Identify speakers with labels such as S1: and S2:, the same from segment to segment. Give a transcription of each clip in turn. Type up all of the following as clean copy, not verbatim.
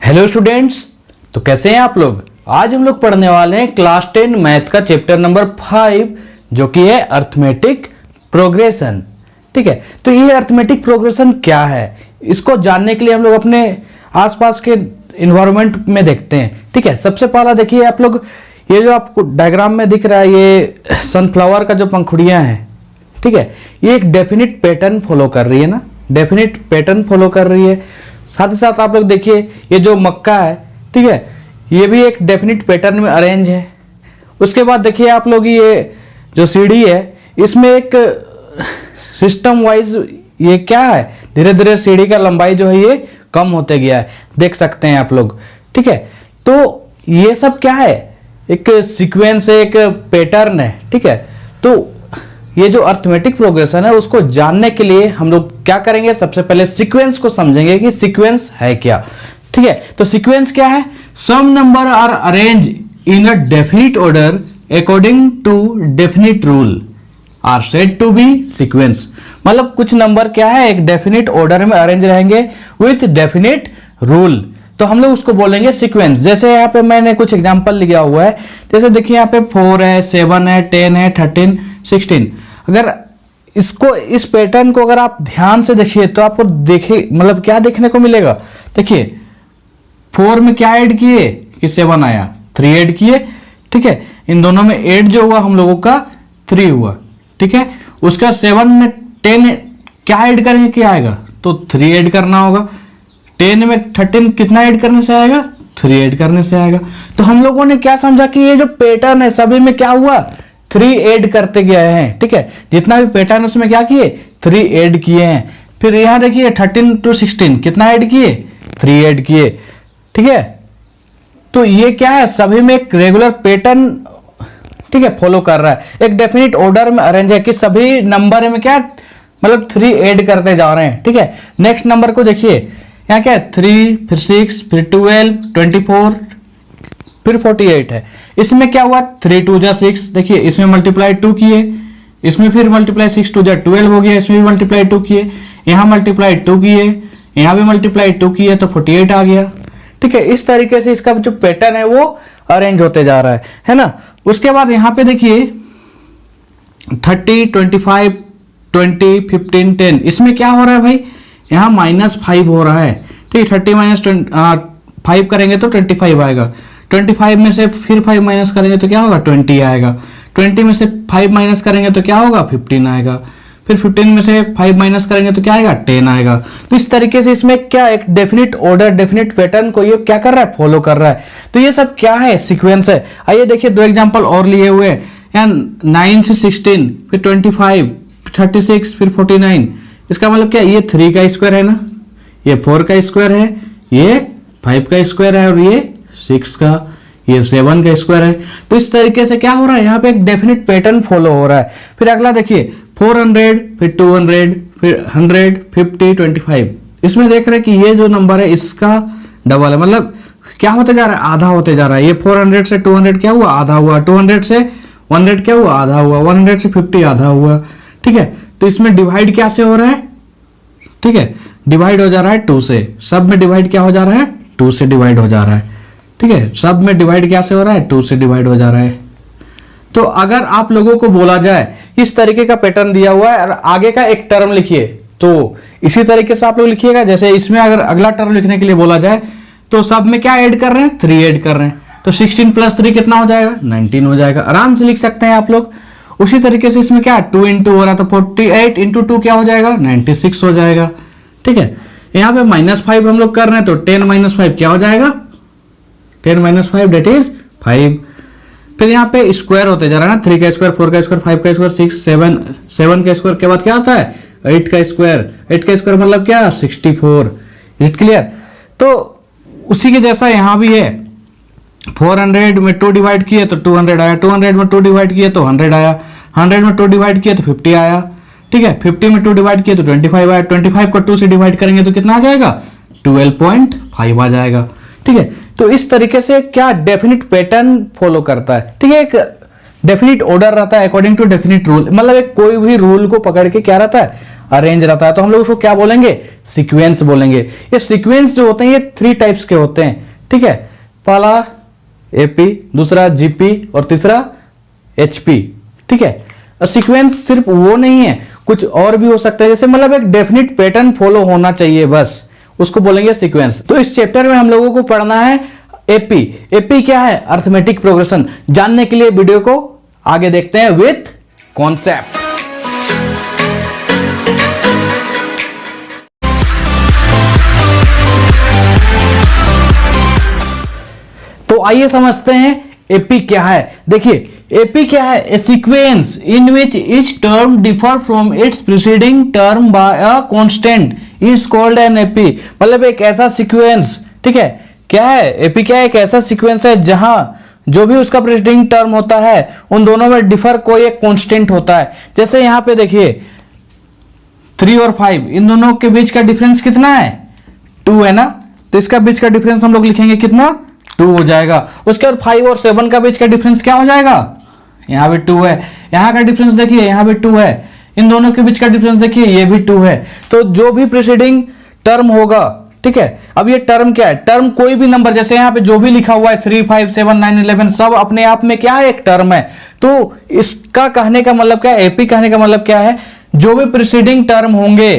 S1: Hello students, तो कैसे हैं आप लोग। आज हम लोग पढ़ने वाले हैं क्लास 10 मैथ का चैप्टर नंबर 5 जो कि है अर्थमेटिक प्रोग्रेशन। ठीक है, तो ये अर्थमेटिक प्रोग्रेशन क्या है, इसको जानने के लिए हम लोग अपने आसपास के इन्वायरमेंट में देखते हैं। ठीक है, सबसे पहला देखिए आप लोग, ये जो आपको डायग्राम में दिख रहा है ये सनफ्लावर का जो पंखुड़ियां हैं, ठीक है, ये एक डेफिनिट पैटर्न फॉलो कर रही है ना, डेफिनिट पैटर्न फॉलो कर रही है। साथ ही साथ आप लोग देखिए ये जो मक्का है, ठीक है, ये भी एक डेफिनिट पैटर्न में अरेंज है। उसके बाद देखिए आप लोग ये जो सीढ़ी है इसमें एक सिस्टम वाइज ये क्या है, धीरे धीरे सीढ़ी का लंबाई जो है ये कम होते गया है, देख सकते हैं आप लोग। ठीक है, तो ये सब क्या है, एक सीक्वेंस है, एक पैटर्न है। ठीक है, तो ये जो अर्थमेटिक प्रोग्रेशन है उसको जानने के लिए हम लोग क्या करेंगे, सबसे पहले सीक्वेंस को समझेंगे कि सीक्वेंस है क्या। ठीक है, तो सीक्वेंस क्या है, some number are arrange in a definite order according to definite rule are said to be sequence. मतलब कुछ नंबर क्या है, एक डेफिनिट ऑर्डर में अरेंज रहेंगे विथ डेफिनिट रूल, तो हम लोग उसको बोलेंगे सीक्वेंस। जैसे यहाँ पे मैंने कुछ एग्जांपल लिया हुआ है, जैसे देखिए यहाँ पे 4 है, 7 है, 10 है, 13, 16। अगर इसको, इस पैटर्न को अगर आप ध्यान से देखिए तो आपको देखिए मतलब क्या देखने को मिलेगा। देखिए 4 में क्या ऐड किए कि 7 आया, 3 ऐड किए। ठीक है, इन दोनों में ऐड जो हुआ हम लोगों का 3 हुआ। ठीक है, उसका 7 में 10 क्या ऐड करेंगे, क्या आएगा, तो 3 ऐड करना होगा। 10 में 13 कितना ऐड करने से आएगा, 3 ऐड करने से आएगा। तो हम लोगों ने क्या समझा कि ये जो पैटर्न है सभी में क्या हुआ, 3 ऐड करते गए हैं। ठीक है, जितना भी पैटर्न है उसमें क्या किए, 3 ऐड किए हैं। फिर यहां देखिए 13 to 16 कितना ऐड किए, 3 ऐड किए। ठीक है, तो ये क्या है, सभी में एक रेगुलर पैटर्न, ठीक है, फॉलो कर रहा है, एक डेफिनिट ऑर्डर में अरेंज है कि सभी नंबर में क्या मतलब 3 ऐड करते जा रहे हैं। ठीक है, नेक्स्ट नंबर को देखिए, यहाँ क्या है 3, फिर 6, फिर 12, 24, फिर 48 है। इसमें क्या हुआ, 3 2 जा 6, देखिए इसमें मल्टीप्लाई 2 किए, इसमें फिर मल्टीप्लाई 6 2 जा 12 हो गया, इसमें भी मल्टीप्लाई 2 किए, यहाँ मल्टीप्लाई 2 किए, यहाँ भी मल्टीप्लाई 2 किए तो 48 आ गया। ठीक है, इस तरीके से इसका जो पैटर्न है वो अरेंज होते जा रहा है ना। उसके बाद यहाँ पे देखिए 30, 25, 20, 15, 10, इसमें क्या हो रहा है भाई, यहाँ -5 हो रहा है। ठीक है, 30 - 5 करेंगे तो 25 आएगा। 25 में से फिर 5 माइनस करेंगे तो क्या होगा, 20 आएगा। 20 में से 5 माइनस करेंगे तो क्या होगा, 15 आएगा। फिर 15 में से 5 माइनस करेंगे तो क्या आएगा, 10 आएगा। तो इस तरीके से इसमें क्या एक डेफिनिट ऑर्डर, डेफिनिट पैटर्न को ये क्या कर रहा है, फॉलो कर रहा है। तो ये सब क्या है, सीक्वेंस है। आइए देखिए 2 एग्जांपल और लिए हुए हैं, यहाँ 9 से 16, फिर 25, 36, फिर 49। इसका मतलब क्या, ये 3 का स्क्वायर है ना, ये 4 का स्क्वायर है, ये 5 का स्क्वायर है और ये 6 का, ये 7 का स्क्वायर है। तो इस तरीके से क्या हो रहा है, यहाँ पे एक डेफिनिट पैटर्न फॉलो हो रहा है। फिर अगला देखिए 400, फिर 200, फिर 100, 50, 25। इसमें देख रहे हैं कि ये जो नंबर है इसका डबल है, मतलब क्या होते जा रहा है, आधा होते जा रहा है। ये 400 से 200 क्या हुआ, आधा हुआ। 200 से 100 क्या हुआ, आधा हुआ। 100 से 50 आधा हुआ। ठीक है, तो इसमें डिवाइड क्या से हो रहा है, ठीक है, डिवाइड हो जा रहा है 2 से। सब में डिवाइड क्या हो जा रहा है, 2 से डिवाइड हो जा रहा है। ठीक है, सब में डिवाइड क्या से हो रहा है, 2 से डिवाइड हो जा रहा है। तो अगर आप लोगों को बोला जाए इस तरीके का पैटर्न दिया हुआ है और आगे का एक टर्म लिखिए, तो इसी तरीके से आप लोग लिखिएगा। जैसे इसमें अगर अगला टर्म लिखने के लिए बोला जाए तो सब में क्या ऐड कर रहे हैं, 3 ऐड कर रहे हैं, तो 16 + 3 कितना हो जाएगा, 19 हो जाएगा। आराम से लिख सकते हैं आप लोग। उसी तरीके से इसमें क्या 2 × हो रहा है, तो 48 × 2 क्या हो जाएगा, 96 हो जाएगा। ठीक है, यहाँ पे -5 हम लोग कर रहे हैं, तो 10 - 5 क्या हो जाएगा, 10 - 5 डेट इज 5। फिर यहाँ पे स्क्वायर होते जा रहा है ना, 3 का स्क्वायर, 4 का स्क्वायर, 5 का स्क्वायर, 6, 7 का स्क्वायर के बाद क्या आता है, 8 का स्क्वायर। 8 का स्क्वायर मतलब क्या, 64। It clear. तो उसी के जैसा यहाँ भी है, 400 में 2 डिवाइड किए तो 200 आया, 200 में 2 डिवाइड किए तो 100 आया, 100 में 2 डिवाइड किए तो 50 आया। ठीक है, 50 में 2 डिवाइड किए तो 25 आया, 25 को 2 से डिवाइड करेंगे तो कितना आ जाएगा, 12.5 आ जाएगा। ठीक है, तो इस तरीके से क्या डेफिनिट पैटर्न फॉलो करता है। ठीक है, एक डेफिनिट ऑर्डर रहता है अकॉर्डिंग टू डेफिनिट रूल, मतलब एक कोई भी रूल को पकड़ के क्या रहता है, अरेंज रहता है, तो हम लोग उसको क्या बोलेंगे, सीक्वेंस बोलेंगे। ये सीक्वेंस जो होते हैं ये 3 टाइप्स के होते हैं, ठीक है। पहला एपी, दूसरा जीपी और तीसरा एचपी, ठीक है। सीक्वेंस सिर्फ वो नहीं है, कुछ और भी हो सकता है, जैसे मतलब एक डेफिनिट पैटर्न फॉलो होना चाहिए, बस उसको बोलेंगे सीक्वेंस। तो इस चैप्टर में हम लोगों को पढ़ना है एपी। एपी क्या है, अर्थमेटिक प्रोग्रेशन। जानने के लिए वीडियो को आगे देखते हैं विथ कॉन्सेप्ट। तो आइए समझते हैं एपी क्या है। देखिए एपी क्या है, a sequence in which each term differ from its preceding term by a constant is called an AP. मतलब एक ऐसा सीक्वेंस, ठीक है। क्या है एपी, क्या है, एक ऐसा सीक्वेंस है जहां जो भी उसका प्रीसीडिंग टर्म होता है उन दोनों में डिफर कोई एक कांस्टेंट होता है। जैसे यहां पे देखिए 3 और 5, इन दोनों के बीच का डिफरेंस कितना है, 2 है ना, तो इसका बीच का डिफरेंस हम लोग लिखेंगे कितना, 2 हो जाएगा। उसके बाद 5 और 7 का बीच का डिफरेंस क्या हो जाएगा, यहां भी 2 है। यहां का डिफरेंस देखिए, यहां भी 2 है। इन दोनों के बीच का डिफरेंस देखिए, ये भी 2 है। तो जो भी प्रीसीडिंग टर्म होगा, ठीक है। अब ये टर्म क्या है, टर्म कोई भी नंबर, जैसे यहां पे जो भी लिखा हुआ है 3, 5, 7, 9, 11 सब अपने आप में क्या है, एक टर्म है। तो इसका कहने का मतलब क्या है, एपी कहने का मतलब क्या है, जो भी प्रीसीडिंग टर्म होंगे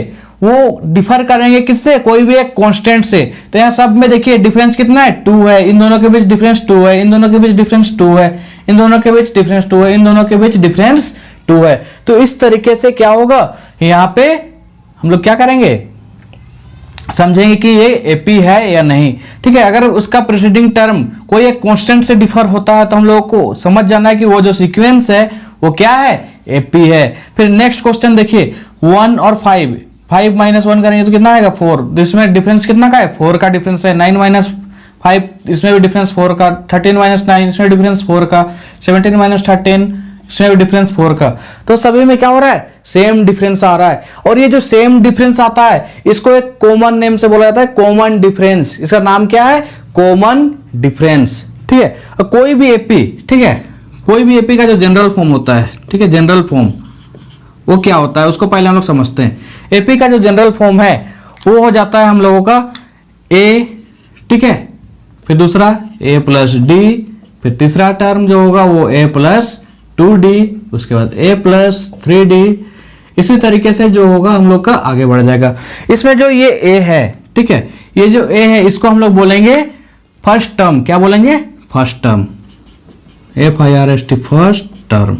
S1: वो डिफर करेंगे किससे, कोई भी एक कांस्टेंट से। तो यहां सब में देखिए डिफरेंस कितना है, 2 है। इन दोनों के बीच डिफरेंस 2 है, इन दोनों के बीच डिफरेंस 2 है, इन दोनों के बीच डिफरेंस 2 है, इन दोनों के बीच डिफरेंस 2 है। तो इस तरीके से क्या होगा, यहां पे हम लोग क्या करेंगे, समझेंगे कि ये एपी है या नहीं, ठीक है। अगर उसका प्रीसीडिंग टर्म कोई एक कांस्टेंट से डिफर होता है तो हम लोगों को समझ जाना है कि वो जो सीक्वेंस है वो क्या है, एपी है। फिर नेक्स्ट क्वेश्चन देखिए 1 और 5, 5 - 1 करेंगे तो कितना आएगा, 4। तो इसमें डिफरेंस कितना का है, 4 का डिफरेंस है। 9 - 5 इसमें भी डिफरेंस 4 का। 13 - 9 इसमें डिफरेंस 4 का। 17 - 13 इसमें भी डिफरेंस 4 का। तो सभी में क्या हो रहा है, सेम डिफरेंस आ रहा है। और ये जो सेम डिफरेंस आता है इसको एक कॉमन नेम से बोला जाता है, कॉमन डिफरेंस। इसका नाम क्या है, कॉमन डिफरेंस, ठीक है। और कोई भी एपी, ठीक है, कोई भी एपी का जो जनरल फॉर्म होता है, ठीक है, जनरल फॉर्म वो क्या होता है उसको पहले हम लोग समझते हैं। एपी का जो जनरल फॉर्म है वो हो जाता है हम लोगों का ए, ठीक है, फिर दूसरा a + d, फिर तीसरा टर्म जो होगा वो a + 2d, उसके बाद a + 3d। इसी तरीके से जो होगा हम लोग का आगे बढ़ जाएगा। इसमें जो ये a है, ठीक है, ये जो a है इसको हम लोग बोलेंगे फर्स्ट टर्म। क्या बोलेंगे, first term, FIRST, first term,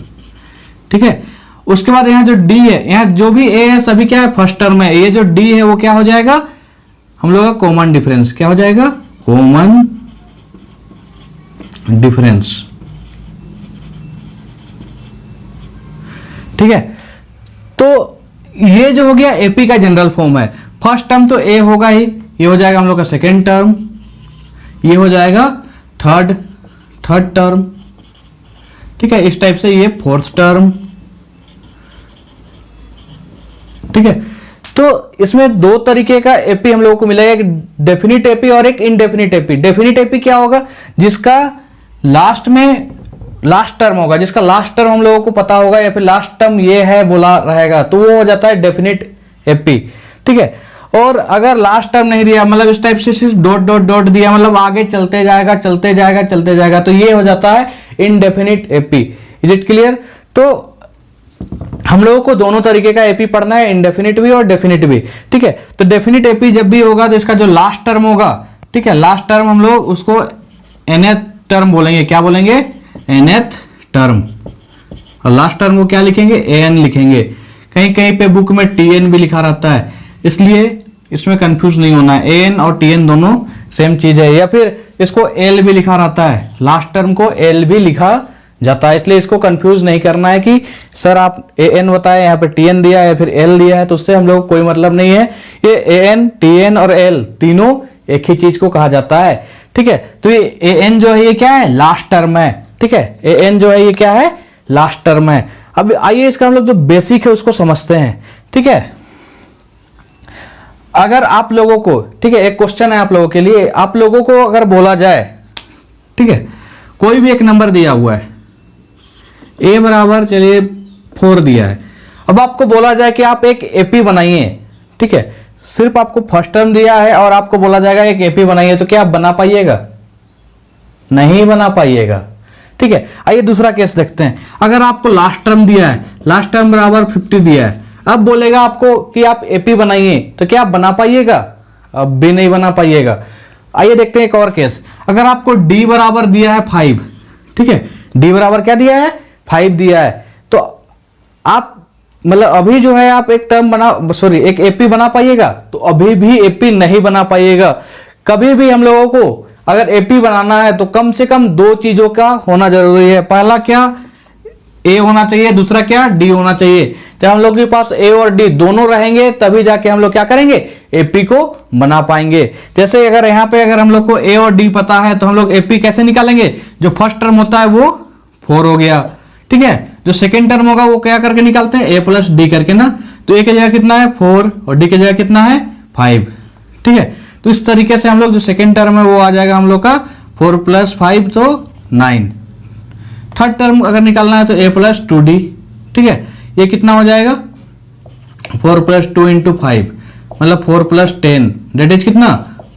S1: ठीक है। उसके बाद यहाँ जो d है, यहाँ जो भी a है सभी क्या है, फर्स्ट टर्म है। ये जो d है वो क्या हो जाएगा, हम लोग का कॉमन डिफरेंस। क्या हो जाएगा, कॉमन डिफरेंस, ठीक है। तो ये जो हो गया एपी का जनरल फॉर्म है। फर्स्ट टर्म तो ए होगा ही, ये हो जाएगा हम लोग का सेकेंड टर्म, ये हो जाएगा थर्ड टर्म, ठीक है। इस टाइप से ये फोर्थ टर्म, ठीक है। तो इसमें 2 तरीके का एपी हम लोगों को मिलेगा, एक डेफिनिट एपी और एक इनडेफिनिट एपी। डेफिनिट एपी क्या होगा, जिसका लास्ट में लास्ट टर्म होगा, जिसका लास्ट टर्म हम लोगों को पता होगा या फिर लास्ट टर्म ये है बोला रहेगा, तो वो हो जाता है डेफिनिट एपी, ठीक है। और अगर लास्ट टर्म नहीं दिया, मतलब इस टाइप से सिर्फ डॉट डॉट डॉट दिया, मतलब आगे चलते जाएगा चलते जाएगा चलते जाएगा, तो ये हो जाता है indefinite AP. Is it clear. तो हम लोगों को दोनों तरीके का एपी पढ़ना है, इनडेफिनिट भी और डेफिनिट भी, ठीक है। तो डेफिनिट एपी जब भी होगा तो इसका जो लास्ट टर्म होगा, ठीक है, लास्ट टर्म हम लोग उसको nth टर्म बोलेंगे। क्या बोलेंगे, nth टर्म। और लास्ट टर्म को क्या लिखेंगे, an लिखेंगे। कहीं कहीं पे बुक में tn भी लिखा रहता है, इसलिए इसमें कंफ्यूज नहीं होना है। an और tn दोनों सेम चीज है। या फिर इसको l भी लिखा रहता है, लास्ट टर्म को l भी लिखा जाता है, इसलिए इसको कंफ्यूज नहीं करना है कि सर आप an बताए, यहाँ पे tn दिया है या फिर l दिया है, तो उससे हम लोग कोई मतलब नहीं है। ये an, tn और l तीनों एक ही चीज को कहा जाता है, ठीक है। तो ये an जो है ये क्या है, लास्ट टर्म है, ठीक है। an जो है ये क्या है, लास्ट टर्म है। अब आइए इसका हम लोग जो बेसिक है उसको समझते हैं, ठीक है। अगर आप लोगों को, ठीक है, एक क्वेश्चन है आप लोगों के लिए, आप लोगों को अगर बोला जाए, ठीक है, कोई भी एक नंबर दिया हुआ है, a बराबर चलिए 4 दिया है। अब आपको बोला जाए कि आप एक एपी बनाइए, ठीक है, सिर्फ आपको फर्स्ट टर्म दिया है और आपको बोला जाएगा एक एपी बनाइए, तो क्या आप बना पाइएगा? नहीं बना पाइएगा, ठीक है। आइए दूसरा केस देखते हैं। अगर आपको लास्ट टर्म दिया है, लास्ट टर्म बराबर 50 दिया है, अब बोलेगा आपको कि आप एपी बनाइए, तो क्या आप बना पाइएगा? अब भी नहीं बना पाइएगा। आइए देखते हैं एक और केस। अगर आपको डी बराबर दिया है 5, ठीक है, डी बराबर क्या दिया है? 5 दिया है, तो आप मतलब अभी जो है आप एक टर्म एक एपी बना पाइएगा? तो अभी भी एपी नहीं बना पाइएगा। कभी भी हम लोगों को अगर एपी बनाना है तो कम से कम 2 चीजों का होना जरूरी है। पहला क्या? ए होना चाहिए, दूसरा क्या? डी होना चाहिए। जब हम लोग के पास ए और डी दोनों रहेंगे तभी जाके हम लोग क्या करेंगे? एपी को बना पाएंगे। जैसे अगर यहाँ पे अगर हम लोग को ए और डी पता है तो हम लोग एपी कैसे निकालेंगे? जो फर्स्ट टर्म होता है वो 4 हो गया, ठीक है। जो सेकेंड टर्म होगा वो क्या करके निकालते हैं? ए प्लस डी करके ना। तो ए की जगह कितना है? 4 और डी की जगह कितना है? 5, ठीक है। तो इस तरीके से हम लोग जो सेकेंड टर्म है वो आ जाएगा हम लोग का 4 + 5 तो 9। थर्ड टर्म अगर निकालना है तो a + 2d, ठीक है। ये कितना हो जाएगा? 4 + 2 × 5 मतलब 4 + 10 डेट इज कितना?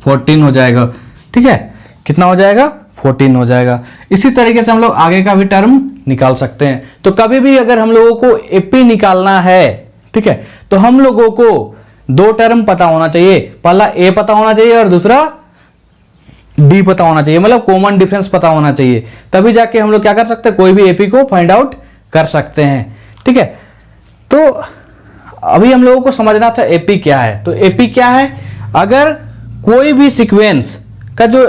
S1: 14 हो जाएगा, ठीक है। कितना हो जाएगा? 14 हो जाएगा। इसी तरीके से हम लोग आगे का भी टर्म निकाल सकते हैं। तो कभी भी अगर हम लोगों को एपी निकालना है, ठीक है, तो हम लोगों को 2 टर्म पता होना चाहिए। पहला ए पता होना चाहिए और दूसरा डी पता होना चाहिए, मतलब कॉमन डिफरेंस पता होना चाहिए। तभी जाके हम लोग क्या कर सकते हैं? कोई भी एपी को फाइंड आउट कर सकते हैं, ठीक है। तो अभी हम लोगों को समझना था एपी क्या है। तो एपी क्या है? अगर कोई भी सीक्वेंस का जो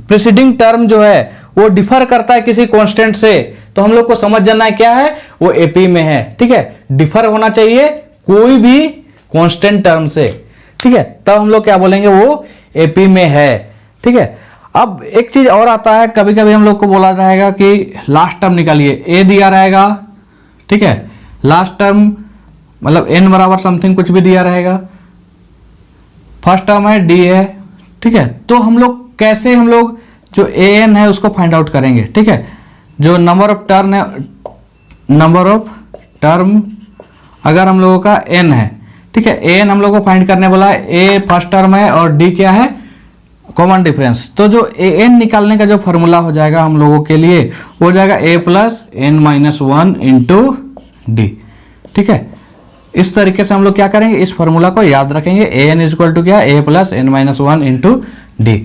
S1: प्रीसीडिंग टर्म जो है वो डिफर करता है किसी कांस्टेंट से, तो हम लोग को समझ जाना है क्या है? वो एपी में है, ठीक है। डिफर होना चाहिए कोई भी कांस्टेंट टर्म से, ठीक है, तब हम लोग क्या बोलेंगे? वो एपी में है, ठीक है। अब एक चीज और आता है, कभी कभी हम लोग को बोला जाएगा कि लास्ट टर्म निकालिए, ए दिया रहेगा, ठीक है, लास्ट टर्म मतलब n बराबर समथिंग कुछ भी दिया रहेगा, फर्स्ट टर्म है डी है, ठीक है। तो हम लोग कैसे हम लोग जो an है उसको फाइंड आउट करेंगे, ठीक है। जो नंबर ऑफ टर्म है, नंबर ऑफ टर्म अगर हम लोगों का n है, ठीक है, an हम लोग को फाइंड करने वाला है, a फर्स्ट टर्म है और d क्या है? Common difference. तो जो an निकालने का जो फॉर्मूला हो जाएगा हम लोगों के लिए वो हो जाएगा a + n - 1 × d, ठीक है। इस तरीके से हम लोग क्या करेंगे? इस फॉर्मूला को याद रखेंगे। an = क्या? a + n - 1 × d।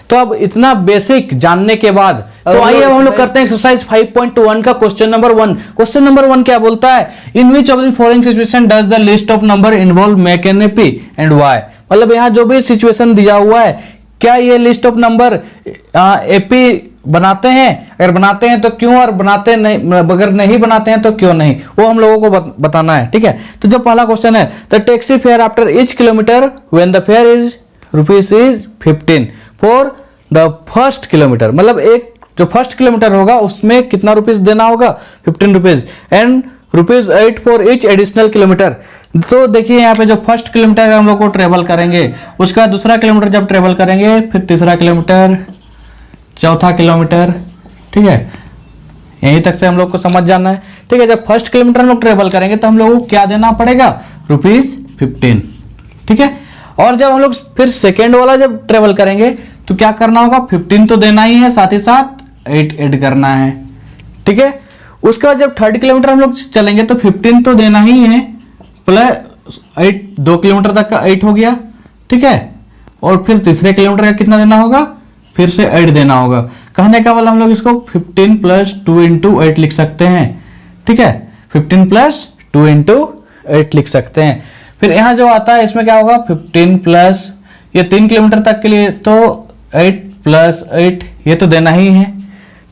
S1: तो अब इतना बेसिक जानने के बाद तो आइए हम लोग करते हैं एक्सरसाइज 5.1 का क्वेश्चन नंबर 1। क्वेश्चन नंबर 1 क्या बोलता है? In which of the following situation does the list of number involve make an AP and why? मतलब यहाँ जो भी सिचुएशन दिया हुआ है, क्या ये लिस्ट ऑफ नंबर एपी बनाते हैं? अगर बनाते हैं तो क्यों, और बनाते नहीं, अगर नहीं बनाते हैं तो क्यों नहीं, वो हम लोगों को बताना है, ठीक है। तो जो पहला क्वेश्चन है, the taxi fare after each kilometre when the fair is ₹15 for the first kilometre, मतलब एक जो फर्स्ट किलोमीटर होगा उसमें कितना रुपीज देना होगा? 15 rupees, and ₹8 for each additional kilometre. तो देखिए यहाँ पे जो फर्स्ट किलोमीटर हम लोग को ट्रेवल करेंगे, उसका दूसरा किलोमीटर जब ट्रेवल करेंगे, फिर तीसरा किलोमीटर, चौथा किलोमीटर, ठीक है, यहीं तक से हम लोग को समझ जाना है, ठीक है। जब फर्स्ट किलोमीटर हम लोग ट्रेवल करेंगे तो हम लोग को क्या देना पड़ेगा? ₹15, ठीक है। और जब हम लोग फिर सेकेंड वाला जब ट्रेवल करेंगे तो क्या करना होगा? 15 तो देना ही है, साथ ही साथ 8 ऐड करना है, ठीक है। उसके बाद जब थर्ड किलोमीटर हम लोग चलेंगे तो 15 तो देना ही है, प्लस 8, 2 किलोमीटर तक का 8 हो गया, ठीक है। और फिर तीसरे किलोमीटर का कितना देना होगा? फिर से 8 देना होगा। कहने का मतलब हम लोग इसको 15 + 2 × 8 लिख सकते हैं, ठीक है। 15 + 2 × 8 लिख सकते हैं। फिर यहाँ जो आता है इसमें क्या होगा? 15 प्लस ये 3 किलोमीटर तक के लिए तो 8 + 8 ये तो देना ही है,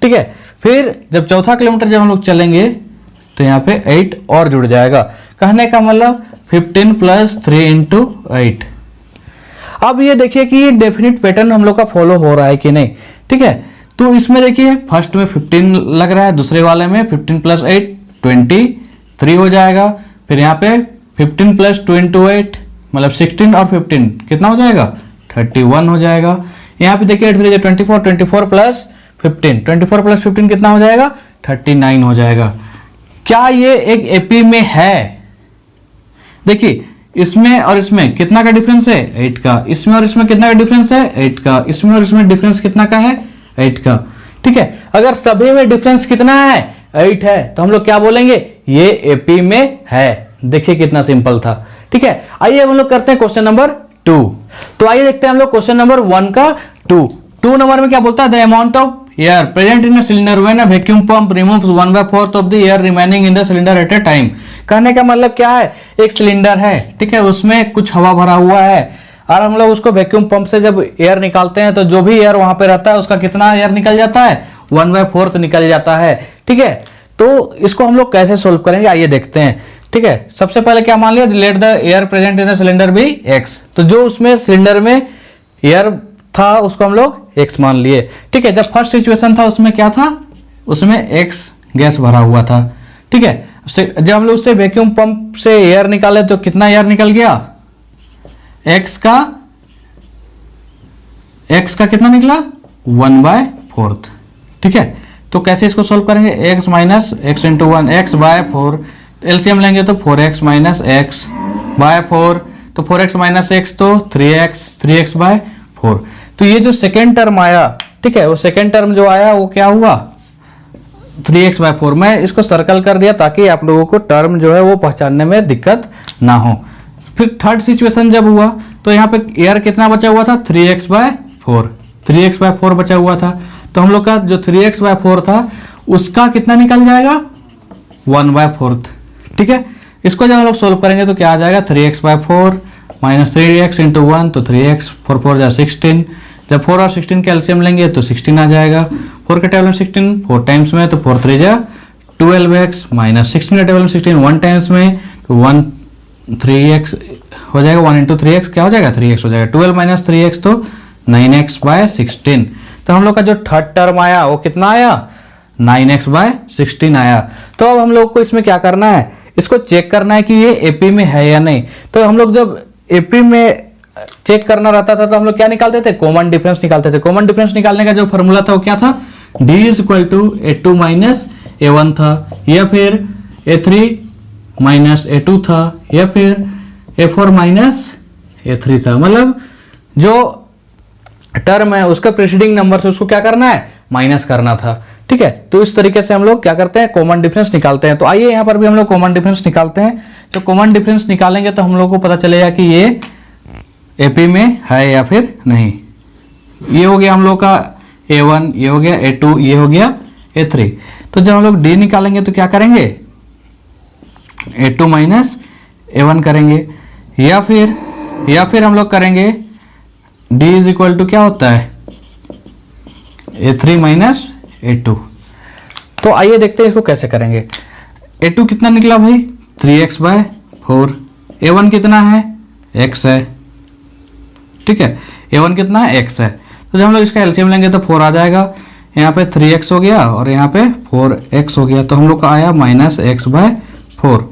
S1: ठीक है। फिर जब चौथा किलोमीटर जब हम लोग चलेंगे तो यहाँ पे 8 और जुड़ जाएगा। कहने का मतलब 15 + 3 × 8। अब ये देखिए कि ये डेफिनेट पैटर्न हम लोग का फॉलो हो रहा है कि नहीं, ठीक है। तो इसमें देखिए फर्स्ट में 15 लग रहा है, दूसरे वाले में 15 + 8 23 हो जाएगा। फिर यहाँ पे 15 + 2 × 8 मतलब 16 और 15 कितना हो जाएगा? 31 हो जाएगा। यहाँ पे देखिए 8 3 24, 24 + 15, 24 + 15 कितना हो जाएगा? 39 हो जाएगा। क्या ये एक एपी में है? देखिए इसमें और इसमें कितना का डिफरेंस है 8 का, इसमें और इसमें कितना का डिफरेंस है 8 का, इसमें और इसमें डिफरेंस कितना का है 8 का। ठीक है, अगर सभी में डिफरेंस कितना है 8 है तो हम लोग क्या बोलेंगे ये एपी में है। देखिए कितना सिंपल था। ठीक है, आइए हम लोग करते हैं क्वेश्चन नंबर 2। तो आइए देखते हैं हम लोग क्वेश्चन नंबर 1 का 2 नंबर में क्या बोलता है, the amount of air present in cylinder when a vacuum pump removes 1/4 of the air remaining in the cylinder at a time. कहने का मतलब क्या है, एक सिलेंडर है, ठीक है, उसमें कुछ हवा भरा हुआ है और हम लोग उसको वैक्यूम पंप से जब एयर निकालते हैं तो जो भी एयर वहां पे रहता है उसका कितना एयर निकल जाता है 1/4 निकल जाता है। ठीक है, तो इसको हम लोग कैसे सोल्व करेंगे आइए देखते हैं। ठीक है, सबसे पहले क्या मान लिया, let the air present in the cylinder be X. तो जो उसमें सिलेंडर में एयर था उसको हम लोग x मान लिए। ठीक है, जब फर्स्ट सिचुएशन था उसमें क्या था, उसमें x गैस भरा हुआ था। ठीक है, जब हम लोग उससे वैक्यूम पंप से एयर निकाले तो कितना एयर निकल गया, x का कितना निकला 1/4। ठीक है, तो कैसे इसको सोल्व करेंगे, x minus x into 1 x/4, LCM लेंगे तो 4x माइनस एक्स बाय 4, तो 4x माइनस एक्स तो 3x/4। तो ये जो सेकेंड टर्म आया, ठीक है, वो सेकेंड टर्म जो आया वो क्या हुआ 3x/4। मैं इसको सर्कल कर दिया ताकि आप लोगों को टर्म जो है वो पहचानने में दिक्कत ना हो। फिर थर्ड सिचुएशन जब हुआ तो यहाँ पे एयर कितना बचा हुआ था 3x/4 बचा हुआ था। तो हम लोग का जो 3x/4 था उसका कितना निकल जाएगा 1/4। ठीक है, इसको जब हम लोग सोल्व करेंगे तो क्या आ जाएगा 3x/4 माइनस 3x इंटू 1, तो 3x 4 4 जा 16। जब 4 और 16 के एलसीएम लेंगे तो 16 आ जाएगा। 4 के टेबल में 16 4 टाइम्स में तो 4 3 जा 12x माइनस 16 के टेबल में 16 1 टाइम्स में तो 1 3x हो जाएगा। 1 इंटू 3x क्या हो जाएगा 3x हो जाएगा। 12 माइनस 3x तो 9x/16। तो हम लोग का जो थर्ड टर्म आया वो कितना आया 9x/16 आया। तो अब हम लोग को इसमें क्या करना है, इसको चेक करना है कि ये एपी में है या नहीं। तो हम लोग जब एपी में चेक करना रहता था तो हम लोग क्या निकालते थे, कॉमन डिफरेंस निकालते थे। कॉमन डिफरेंस निकालने का जो फॉर्मूला था वो क्या था, d is equal to a2 minus a1 था, या फिर a3 माइनस a2 था, या फिर a4 माइनस a3 था। मतलब जो टर्म है उसका प्रीसीडिंग नंबर से उसको क्या करना है माइनस करना था। ठीक है, तो इस तरीके से हम लोग क्या करते हैं कॉमन डिफरेंस निकालते हैं। तो आइए यहाँ पर भी हम लोग कॉमन डिफरेंस निकालते हैं। तो कॉमन डिफरेंस निकालेंगे तो हम लोग को पता चलेगा कि ये एपी में है या फिर नहीं। ये हो गया हम लोग का a1, ये हो गया a2, ये हो गया a3। तो जब हम लोग d निकालेंगे तो क्या करेंगे a2 माइनस a1 करेंगे, या फिर हम लोग करेंगे d इज इक्वल टू क्या होता है a3 माइनस a2। तो आइए देखते हैं इसको कैसे करेंगे। a2 कितना निकला भाई 3x/4, a1 कितना है x है। ठीक है, a1 कितना है x है। तो जब हम लोग इसका एलसीएम लेंगे तो 4 आ जाएगा, यहाँ पे 3x हो गया और यहाँ पे 4x हो गया। तो हम लोग का आया माइनस x/4।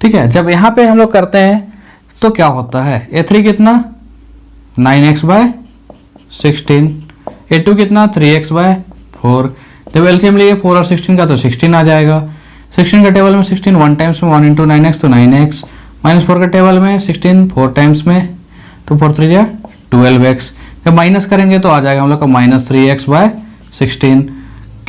S1: ठीक है, जब यहाँ पे हम लोग करते हैं तो क्या होता है, a3 कितना 9x/16, a2 कितना 3x/4। जब एलसीएम लिए 4 और 16 का तो 16 आ जाएगा। 16 के टेबल में 16 1 टाइम्स में 1 इंटू 9x तो 9x, माइनस 4 के टेबल में 16 4 टाइम्स में तो 4 3 जा 12x। जब माइनस करेंगे तो आ जाएगा हम लोग का माइनस 3x/16।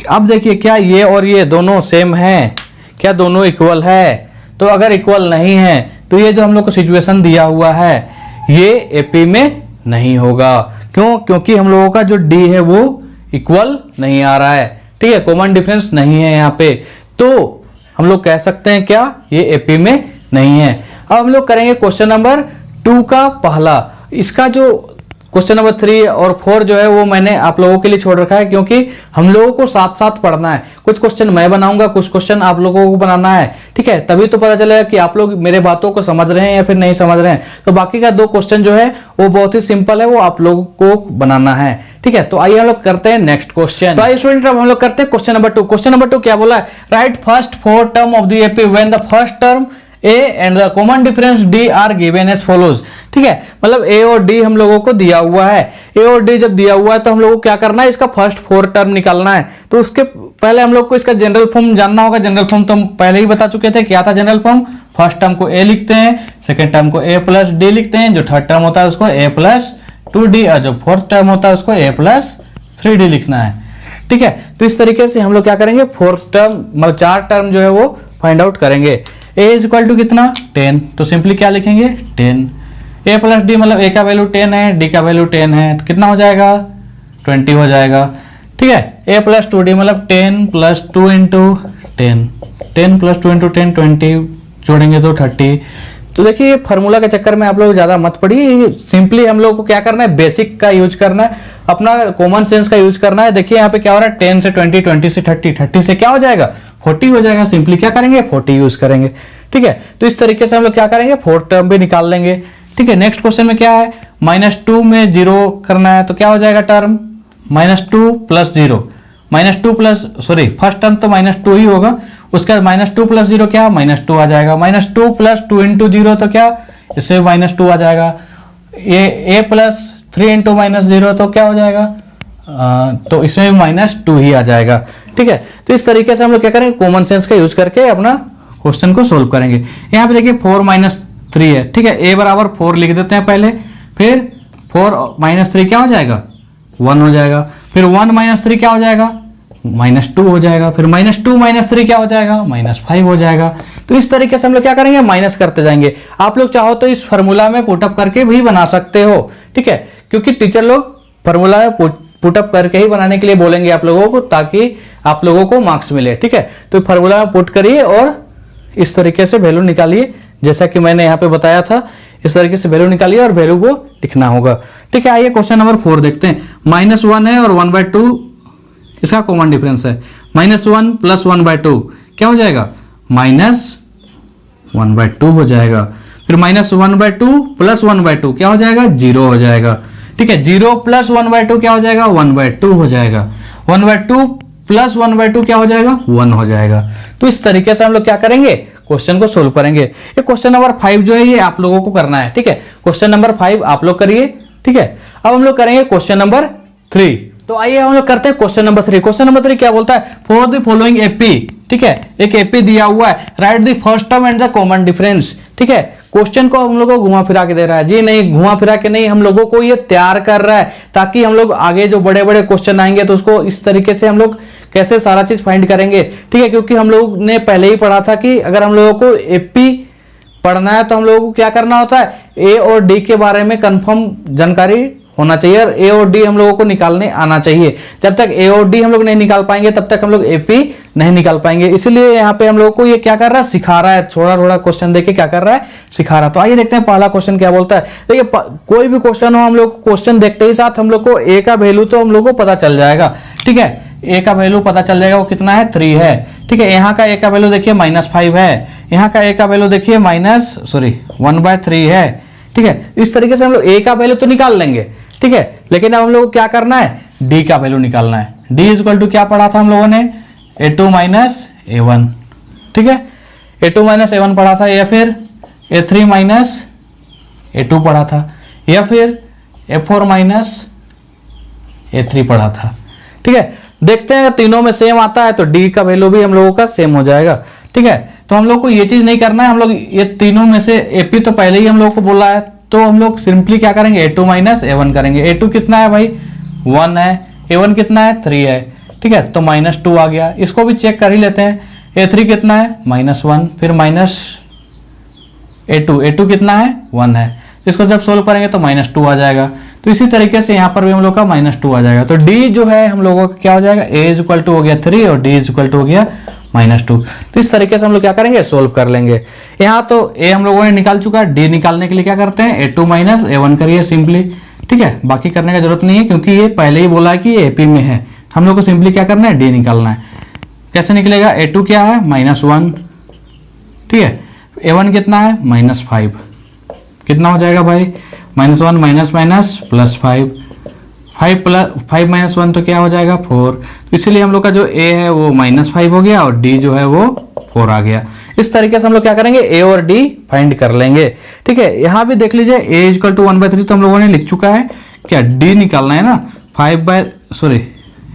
S1: अब देखिए क्या ये और ये दोनों सेम है, क्या दोनों इक्वल है। तो अगर इक्वल नहीं है तो ये जो हम लोग को सिचुएशन दिया हुआ है ये एपी में नहीं होगा। क्यों, क्योंकि हम लोगों का जो डी है वो इक्वल नहीं आ रहा है। ठीक है, कॉमन डिफरेंस नहीं है यहाँ पे, तो हम लोग कह सकते हैं क्या ये एपी में नहीं है। अब हम लोग करेंगे क्वेश्चन नंबर 2 का पहला। इसका जो क्वेश्चन नंबर 3 और 4 जो है वो मैंने आप लोगों के लिए छोड़ रखा है, क्योंकि हम लोगों को साथ साथ पढ़ना है। कुछ क्वेश्चन मैं बनाऊंगा, कुछ क्वेश्चन आप लोगों को बनाना है। ठीक है, तभी तो पता चलेगा कि आप लोग मेरे बातों को समझ रहे हैं या फिर नहीं समझ रहे हैं। तो बाकी का 2 क्वेश्चन जो है वो बहुत ही सिंपल है, वो आप लोगों को बनाना है। ठीक है, तो आइए हम लोग करते हैं नेक्स्ट क्वेश्चन। तो आइए स्टूडेंट अब हम लोग करते हैं क्वेश्चन नंबर 2। क्वेश्चन नंबर 2 क्या बोला है, write first 4 term of the AP when the first term A and the common difference D are given as follows. ठीक है, मतलब ए और डी हम लोगों को दिया हुआ है। ए और डी जब दिया हुआ है तो हम लोगों को क्या करना है, इसका फर्स्ट 4 टर्म निकालना है। तो उसके पहले हम लोग को इसका जनरल फॉर्म जानना होगा। जनरल फॉर्म तो हम पहले ही बता चुके थे, क्या था जनरल फॉर्म। फर्स्ट टर्म को ए लिखते हैं, सेकेंड टर्म को ए प्लस डी लिखते हैं, जो थर्ड टर्म होता है उसको ए प्लस 2d, और जो फोर्थ टर्म होता है उसको ए प्लस 3d लिखना है। ठीक है, तो इस तरीके से हम लोग क्या करेंगे, फोर्थ टर्म मतलब 4 टर्म जो है वो फाइंड आउट करेंगे। a इज इक्वल टू कितना 10, तो सिंपली क्या लिखेंगे 10। a प्लस डी मतलब a का वैल्यू 10 है, d का वैल्यू 10 है, तो कितना हो जाएगा 20 हो जाएगा। ठीक है, a प्लस 2d मतलब 10 प्लस 2 इंटू 10, 10 प्लस 2 इंटू 10 20, जोड़ेंगे तो 30। तो देखिए फार्मूला के चक्कर में आप लोग ज्यादा मत पड़िए, सिंपली हम लोग को क्या करना है, बेसिक का यूज करना है, अपना कॉमन सेंस का यूज करना है। देखिए यहाँ पे क्या हो रहा है, 10 से 20, 20 से 30, 30 से क्या हो जाएगा 40 हो जाएगा। सिंपली क्या करेंगे 40 यूज करेंगे। ठीक है, तो इस तरीके से हम लोग क्या करेंगे, फोर्थ टर्म भी निकाल लेंगे। ठीक है, नेक्स्ट क्वेश्चन में क्या है, -2 में 0 करना है, तो क्या हो जाएगा term -2 plus 0, -2 plus sorry first term तो -2 ही होगा, उसका -2 प्लस 0 क्या -2 आ जाएगा। -2 प्लस 2 इंटू 0 तो क्या, इससे -2 आ जाएगा। ए प्लस 3 इंटू -0 तो क्या हो जाएगा, तो इसमें -2 ही आ जाएगा। ठीक है, तो इस तरीके से हम लोग क्या करेंगे, कॉमन सेंस का यूज करके अपना क्वेश्चन को सोल्व करेंगे। यहाँ पे देखिए 4 - 3 है। ठीक है, a बराबर 4 लिख देते हैं पहले, फिर 4 - 3 क्या हो जाएगा 1 हो जाएगा, फिर 1 - 3 क्या हो जाएगा -2 हो जाएगा, फिर -2 - 3 क्या हो जाएगा -5 हो जाएगा। तो इस तरीके से हम लोग क्या करेंगे, माइनस करते जाएंगे। आप लोग चाहो तो इस फॉर्मूला में पुटअप करके भी बना सकते हो। ठीक है, क्योंकि टीचर लोग फॉर्मूला में पुटअप करके ही बनाने के लिए बोलेंगे आप लोगों को, ताकि आप लोगों को मार्क्स मिले। ठीक है, तो फॉर्मूला में पुट करिए और इस तरीके से वैल्यू निकालिए, जैसा कि मैंने यहाँ पे बताया था, इस तरीके से वैल्यू निकालिए और वैल्यू को लिखना होगा। ठीक है, आइए क्वेश्चन नंबर 4 देखते हैं। -1 है और 1/2 इसका कॉमन डिफरेंस है। -1 प्लस 1/2 क्या हो जाएगा -1/2 हो जाएगा। फिर -1/2 प्लस 1/2 क्या हो जाएगा 0 हो जाएगा। ठीक है, 0 प्लस 1/2 क्या हो जाएगा 1/2 हो जाएगा। 1/2 प्लस 1/2 क्या हो जाएगा 1 हो जाएगा। तो इस तरीके से हम लोग क्या करेंगे, क्वेश्चन को सोल्व करेंगे। ये क्वेश्चन नंबर 5 जो है ये आप लोगों को करना है। ठीक है, क्वेश्चन नंबर 5 आप लोग करिए। ठीक है, अब हम लोग करेंगे क्वेश्चन नंबर 3। तो आइए हम लोग करते हैं क्वेश्चन नंबर 3। क्वेश्चन नंबर 3 क्या बोलता है, फॉर द फॉलोइंग एपी। ठीक है, एक एपी दिया हुआ है, right the first term and the common difference. ठीक है, क्वेश्चन को हम लोगों को घुमा फिरा के दे रहा है जी, नहीं घुमा फिरा के नहीं, हम लोगों को ये तैयार कर रहा है ताकि हम लोग आगे जो बड़े बड़े क्वेश्चन आएंगे तो उसको इस तरीके से हम लोग कैसे सारा चीज फाइंड करेंगे। ठीक है, क्योंकि हम लोग ने पहले ही पढ़ा था कि अगर हम लोगों को एपी पढ़ना है तो हम लोगों को क्या करना होता है, ए और डी के बारे में कंफर्म जानकारी होना चाहिए और ए और डी हम लोगों को निकालने आना चाहिए। जब तक ए और डी हम लोग नहीं निकाल पाएंगे तब तक हम लोग एपी नहीं निकाल पाएंगे। इसलिए यहाँ पे हम लोगों को ये क्या कर रहा है, सिखा रहा है, थोड़ा थोड़ा क्वेश्चन देके क्या कर रहा है, सिखा रहा है। तो आइए देखते हैं पहला क्वेश्चन क्या बोलता है। देखिए कोई भी क्वेश्चन हो, हम लोग क्वेश्चन देखते ही साथ हम लोग को ए का वैल्यू तो हम लोग को पता चल जाएगा। ठीक है, ए का वैल्यू पता चल जाएगा, वो कितना है 3 है। ठीक है, यहाँ का ए का वैल्यू देखिए -5 है, यहाँ का ए का वैल्यू देखिए 1/3 है। ठीक है, इस तरीके से हम लोग ए का वैल्यू तो निकाल लेंगे। ठीक है, लेकिन अब हम लोग को क्या करना है, डी का वैल्यू निकालना है। डी इक्वल टू क्या पढ़ा था हम लोगों ने, a2 - a1। ठीक है, a2 - a1 पढ़ा था, या फिर a3 - a2 पढ़ा था, या फिर a4 - a3 पढ़ा था। ठीक है, देखते हैं तीनों में सेम आता है तो डी का वैल्यू भी हम लोगों का सेम हो जाएगा। ठीक है, तो हम लोग को ये चीज नहीं करना है, हम लोग ये तीनों में से एपी तो पहले ही हम लोग को बोला है, तो हम लोग सिंपली क्या करेंगे, a2 - a1 करेंगे। a2 कितना है भाई 1 है, a1 कितना है 3 है। ठीक है, तो -2 आ गया, इसको भी चेक कर ही लेते हैं। a3 कितना है -1, फिर -a2 कितना है 1 है, इसको जब सोल्व करेंगे तो -2 आ जाएगा। तो इसी तरीके से यहाँ पर भी हम लोग का -2 आ जाएगा। तो d जो है हम लोगों का क्या हो जाएगा, a हो गया 3 और d हो गया -2। तो इस तरीके से हम लोग क्या करेंगे, सोल्व कर लेंगे। यहाँ तो a हम लोगों ने निकाल चुका है, d निकालने के लिए क्या करते हैं, a2 - a1 करिए सिंपली। ठीक है, बाकी करने का जरूरत नहीं है क्योंकि ये पहले ही बोला है कि ये एपी में है। हम लोग को सिंपली क्या करना है, d निकालना है। कैसे निकलेगा, a2 क्या है -1। ठीक है, a1 कितना है -5, कितना हो जाएगा भाई -1 - +5, 5 - 1 तो क्या हो जाएगा 4। तो इसलिए हम लोग का जो a है वो -5 हो गया और d जो है वो 4 आ गया। इस तरीके से हम लोग क्या करेंगे, ए और डी फाइंड कर लेंगे। ठीक है, यहाँ भी देख लीजिए ए इक्वल टू 1/3 तो हम लोगों ने लिख चुका है, क्या डी निकालना है ना,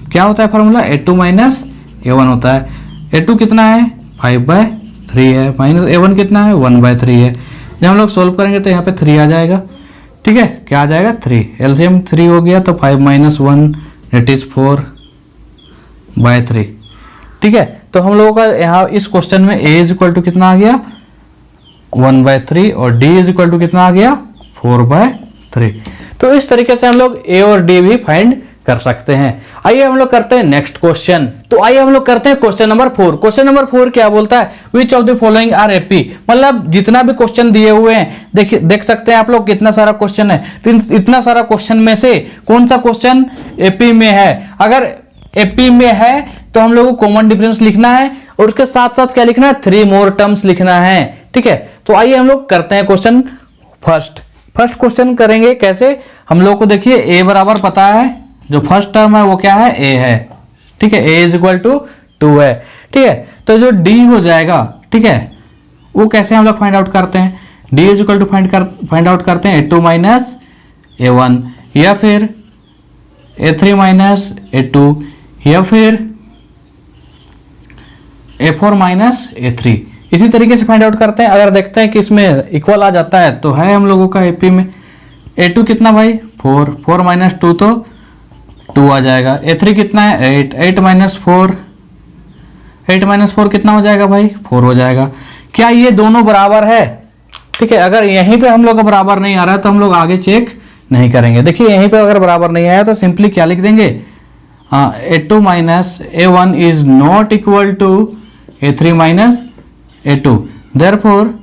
S1: क्या होता है फॉर्मूला, a2 माइनस a1 होता है। a2 कितना है 5/3 है, माइनस a1 कितना है 1/3 है। जब हम लोग सोल्व करेंगे तो यहाँ पे 3 आ जाएगा। ठीक है, क्या आ जाएगा 3, एलसीएम 3 हो गया तो 5 - 1 दैट इज 4/3। ठीक है, तो हम लोगों का यहाँ इस क्वेश्चन में a इज इक्वल टू कितना आ गया 1/3 और d इज इक्वल टू कितना आ गया 4/3। तो इस तरीके से हम लोग a और d भी फाइंड कर सकते हैं। आइए हम लोग करते हैं नेक्स्ट क्वेश्चन। तो आइए हम लोग करते हैं क्वेश्चन नंबर 4। क्वेश्चन नंबर 4 क्या बोलता है, which of the following are AP, मतलब जितना भी क्वेश्चन दिए हुए हैं देख सकते हैं आप लोग कितना सारा क्वेश्चन है, तो इतना सारा क्वेश्चन में से कौन सा क्वेश्चन एपी में है। अगर एपी में है तो हम लोग को कॉमन डिफरेंस लिखना है और उसके साथ साथ क्या लिखना है, 3 मोर टर्म्स लिखना है। ठीक है, तो आइए हम लोग करते हैं क्वेश्चन फर्स्ट क्वेश्चन करेंगे कैसे। हम लोग को देखिए ए बराबर पता है, जो फर्स्ट टर्म है वो क्या है ए है। ठीक है, ए इज इक्वल टू 2 है। ठीक है, तो जो डी हो जाएगा, ठीक है, वो कैसे हम लोग फाइंड आउट करते हैं, D is equal to find out करते हैं a2 माइनस a1 या फिर a3 माइनस a2 या फिर a4 माइनस a3, इसी तरीके से फाइंड आउट करते हैं। अगर देखते हैं कि इसमें इक्वल आ जाता है तो है हम लोगों का एपी में। a2 कितना भाई 4 माइनस 2 तो 2 आ जाएगा। a3 कितना है 8 माइनस 4 कितना हो जाएगा भाई 4 हो जाएगा। क्या ये दोनों बराबर है? ठीक है, अगर यहीं पे हम लोग का बराबर नहीं आ रहा है तो हम लोग आगे चेक नहीं करेंगे। देखिए यहीं पे अगर बराबर नहीं आया तो सिंपली क्या लिख देंगे, a2 minus a1 is not equal to a3 minus a2, therefore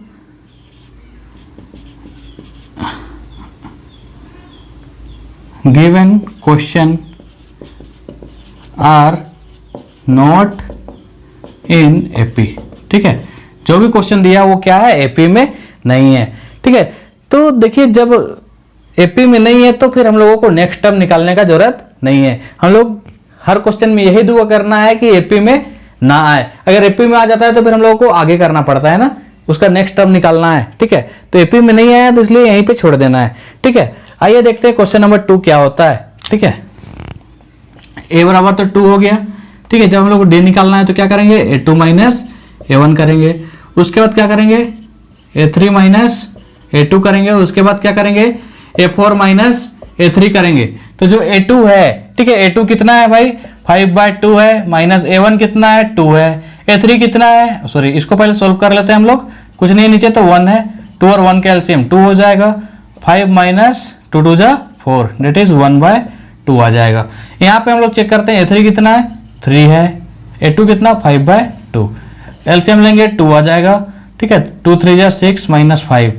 S1: given question are not in AP. ठीक है, जो भी क्वेश्चन दिया वो क्या है एपी में नहीं है। ठीक है, तो देखिए जब एपी में नहीं है तो फिर हम लोगों को नेक्स्ट टर्म निकालने का जरूरत नहीं है। हम लोग हर क्वेश्चन में यही दुआ करना है कि एपी में ना आए। अगर एपी में आ जाता है तो फिर हम लोगों को आगे करना पड़ता है ना, उसका नेक्स्ट टर्म निकालना है। ठीक है, तो एपी में नहीं आया तो इसलिए यहीं पे छोड़ देना है। ठीक है, आइए देखते हैं क्वेश्चन नंबर 2 क्या होता है। ठीक है, ए बराबर तो 2 हो गया। ठीक है, जब हम लोग को डी निकालना है तो क्या करेंगे, a2 माइनस a1 करेंगे, उसके बाद क्या करेंगे a3 माइनस a2 करेंगे, उसके बाद क्या करेंगे a4 माइनस a3 करेंगे। तो जो a2 है, ठीक है, a2 कितना है भाई 5/2 है, माइनस a1 कितना है 2 है, a3 कितना है, सॉरी इसको पहले सोल्व कर लेते हैं हम लोग, कुछ नहीं नीचे तो 1 है, 2 और 1 का एलसीएम 2 हो जाएगा, 5 माइनस 2 2 जा 4 दैट इज 1/2 आ जाएगा। यहाँ पे हम लोग चेक करते हैं a3 कितना है 3 है, a2 कितना 5/2, एलसीएम लेंगे 2 आ जाएगा। ठीक है, 2 3 जा 6 माइनस 5,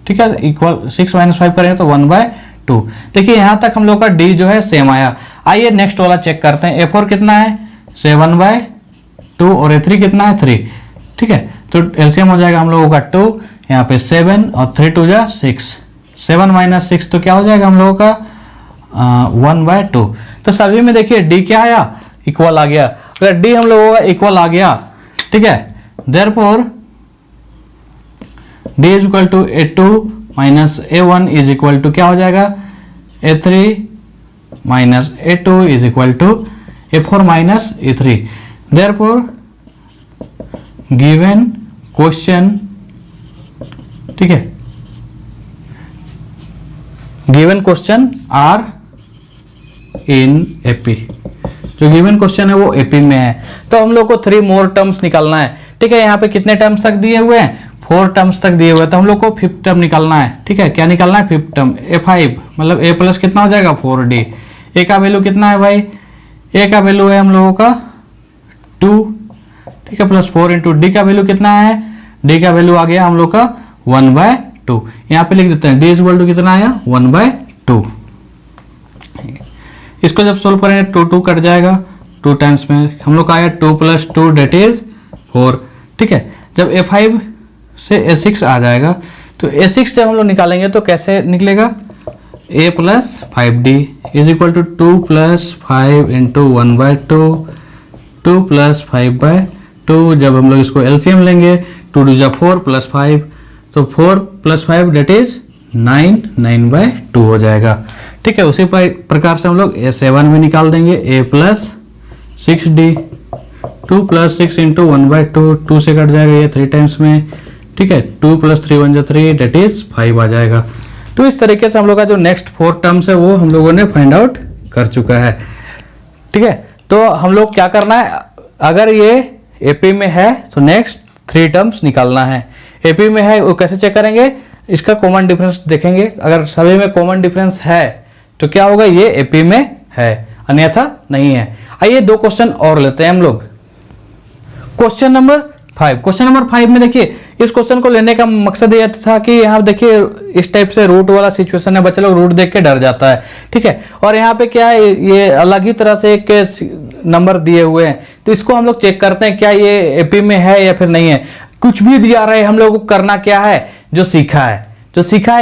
S1: ठीक है, इक्वल 6 माइनस 5 करेंगे तो 1/2। देखिए यहाँ तक हम लोग का डी जो है सेम आया। आइए नेक्स्ट वाला चेक करते हैं, a4 कितना है 7/2 और a3 कितना है 3। ठीक है, तो एलसीएम हो जाएगा हम लोगों का 2, यहाँ पे 7 और 3 2 जा 6, 7 माइनस 6 तो क्या हो जाएगा हम लोगों का 1/2। तो सभी में देखिए डी क्या आया इक्वल आ गया। अगर डी हम लोगों का इक्वल आ गया, ठीक है, therefore D is equal to a2 minus a1 is equal to क्या हो जाएगा a3 minus a2 is equal to a4 minus a3। Therefore given question, ठीक है, given question are in AP, जो गिवन क्वेश्चन है वो एपी में है। तो हम लोग को 3 मोर टर्म्स निकालना है। ठीक है, यहाँ पे कितने टर्म्स तक दिए हुए हैं 4 टर्म्स तक दिए हुए हैं, तो हम लोग को 5th टर्म निकालना है। ठीक है, क्या निकालना है 5th टर्म, a5 मतलब a प्लस कितना हो जाएगा 4d। a का वैल्यू कितना है भाई, a का वैल्यू है हम लोगों का 2, ठीक है, प्लस 4 इंटू डी का वैल्यू कितना है, d का वैल्यू आ गया हम लोग का 1/2। यहाँ पे लिख देते हैं d इज इक्वल टू कितना आया 1/2। इसको जब सोल्व करेंगे 2 2 कट जाएगा, 2 टाइम्स में हम लोग का आया 2 + 2 दैट इज 4। ठीक है, जब a5 से a6 आ जाएगा तो a6 से हम लोग निकालेंगे तो कैसे निकलेगा, a + 5d is equal to 2 + 5 into 1/2, 2 + 5/2 2, जब हम लोग इसको एलसीएम लेंगे 2 2 जा 4 प्लस 5, तो 4 प्लस 5 डेट इज 9, 9/2 हो जाएगा। ठीक है, उसी प्रकार से हम लोग A7 में निकाल देंगे A plus 6D, 2 plus 6 into 1/2, 2 से कट जाएगा ये 3 टाइम्स में। ठीक है, 2 प्लस 3 1 जा 3 डेट इज 5 आ जाएगा। तो इस तरीके से हम लोग का जो नेक्स्ट 4 टर्म्स है वो हम लोगों ने फाइंड आउट कर चुका है। ठीक है, तो हम लोग क्या करना है, अगर ये एपी में है तो नेक्स्ट 3 टर्म्स निकालना है। एपी में है वो कैसे चेक करेंगे, इसका कॉमन डिफरेंस देखेंगे, अगर सभी में कॉमन डिफरेंस है तो क्या होगा, ये एपी में है, अन्यथा नहीं है। आइए 2 क्वेश्चन और लेते हैं हम लोग। क्वेश्चन नंबर 5 में देखिए, इस क्वेश्चन को लेने का मकसद यह था कि यहाँ देखिए इस टाइप से रूट वाला सिचुएशन है, बच्चे लोग रूट देख के डर जाता है। ठीक है, और यहाँ पे क्या है, ये अलग ही तरह से एक नंबर दिए हुए हैं, तो इसको हम लोग चेक करते हैं क्या ये एपी में है या फिर नहीं है। कुछ भी दिया रहे, हम लोग को करना क्या है, जो सीखा है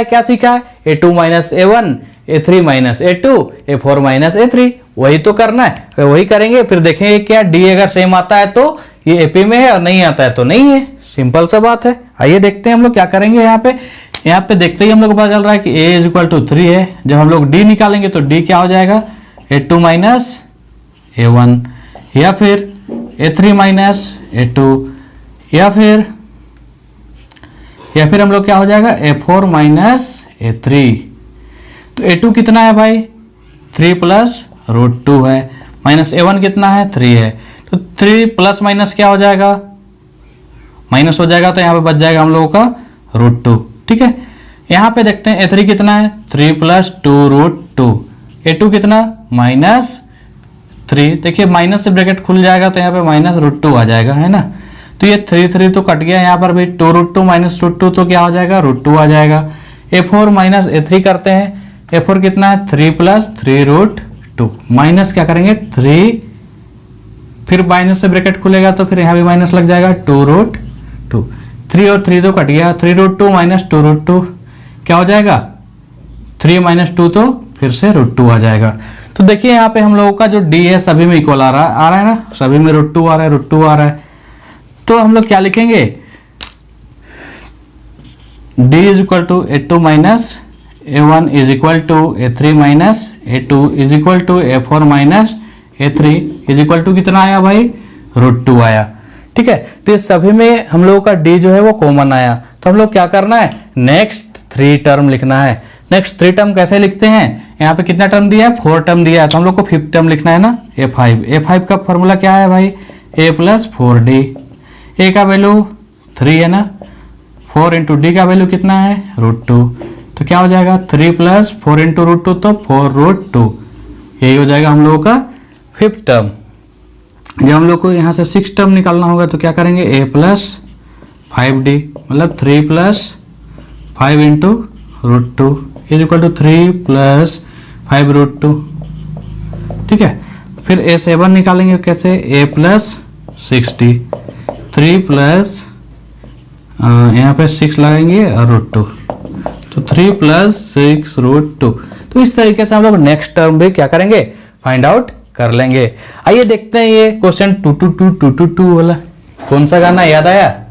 S1: क्या सीखा है, A2 minus A1, A3 minus A2, A4 minus A3, वही तो करना है, वही करेंगे। फिर देखेंगे क्या D अगर सेम आता है तो ये एपी में है और नहीं आता है तो नहीं है, सिंपल सा बात है। आइए देखते हैं हम लोग क्या करेंगे। यहाँ पे देखते ही हम लोग को पता चल रहा है कि A इज इक्वल टू 3 है। जब हम लोग D निकालेंगे तो D क्या हो जाएगा, A2 माइनस A1, या फिर A3 माइनस A2, या फिर हम लोग क्या हो जाएगा, A4 माइनस A3। तो A2 कितना है भाई, 3 प्लस रूट 2 है, माइनस A1 कितना है, 3 है। तो 3 प्लस माइनस क्या हो जाएगा, माइनस हो जाएगा, तो यहाँ पे बच जाएगा हम लोगों का रूट 2। ठीक है, यहाँ पे देखते हैं A3 कितना है, 3 प्लस 2 रूट 2, A2 कितना माइनस 3, देखिए माइनस से ब्रैकेट खुल जाएगा तो यहाँ पे माइनस रूट 2 आ जाएगा, है ना। तो ये 3 तो कट गया, यहाँ पर भी 2 रूट 2 माइनस रूट 2 तो क्या हो जाएगा, रूट 2 आ जाएगा। A4 माइनस A3 करते हैं, A4 कितना है, 3 प्लस 3 रूट 2, माइनस क्या करेंगे 3, फिर माइनस से ब्रैकेट खुलेगा तो फिर यहाँ भी माइनस लग जाएगा, 2 रूट 2, 3 और 3 तो कट गया, 3 रूट 2 माइनस 2 रूट 2 क्या हो जाएगा, 3 माइनस 2 तो फिर से रूट 2 आ जाएगा। तो देखिए यहाँ पे हम लोगों का जो D है सभी में इक्वल आ रहा है ना, सभी में रूट 2 आ रहा है, तो हम लोग क्या लिखेंगे, D is equal to A2 minus A1 is equal to A3 minus A2 is equal to A4 minus A3 is equal to कितना आया भाई, रूट 2 आया। ठीक है, तो इस सभी में हम लोगों का D जो है वो कॉमन आया, तो हम लोग क्या करना है, नेक्स्ट 3 टर्म लिखना है। नेक्स्ट 3 टर्म कैसे लिखते हैं, यहाँ पे कितना टर्म दिया है, 4 टर्म दिया है, तो हम लोग को 5th टर्म लिखना है ना, A5 का फॉर्मूला क्या है भाई, A प्लस 4D, A का वैल्यू 3 है ना, 4 इंटू D का वैल्यू कितना है, रूट 2, तो क्या हो जाएगा 3 प्लस 4 इंटू रूट 2 तो 4 रूट 2, यही हो जाएगा हम लोगों का 5th टर्म। जब हम लोग को यहाँ से 6 टर्म निकालना होगा तो क्या करेंगे, A प्लस 5D मतलब 3 plus 5 into root 2 is equal to 3 plus 5 root 2। ठीक है, फिर A7 निकालेंगे कैसे, A प्लस 6D, 3 प्लस यहाँ पे 6 लगाएंगे और रूट 2, तो 3 प्लस 6 रूट 2। तो इस तरीके से हम लोग नेक्स्ट टर्म भी क्या करेंगे, फाइंड आउट कर लेंगे। आइए देखते हैं ये क्वेश्चन 222 वाला, कौन सा गाना याद आया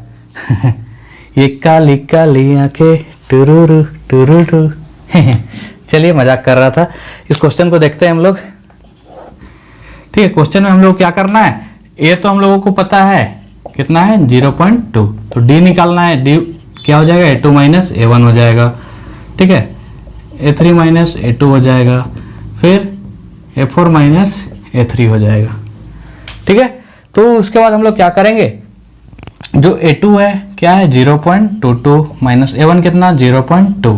S1: ये काली काली आंखें टुरुरु टुरुरु चलिए मजाक कर रहा था। इस क्वेश्चन को देखते हैं हम लोग। ठीक है, क्वेश्चन में हम लोग क्या करना है, ये तो हम लोगों को पता है कितना है 0.2, तो D निकालना है, D क्या हो जाएगा, A2 माइनस A1 हो जाएगा। ठीक है, A3 माइनस A2 हो जाएगा, फिर A4 माइनस A3 हो जाएगा। ठीक है, तो उसके बाद हम लोग क्या करेंगे, जो A2 है क्या है 0.22 माइनस A1 कितना 0.2।